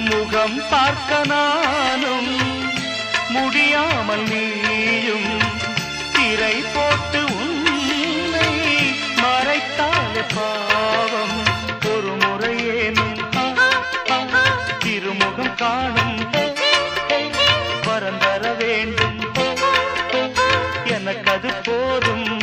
முகம் பார்க்க நானும் முடியாமல் நீயும் திரை போட்டு உன்னை மறைத்தாலே பாவம். ஒரு முறையேனும் திருமுகம் காணும் வரந்தர வேண்டும், எனக்கு அது போதும்.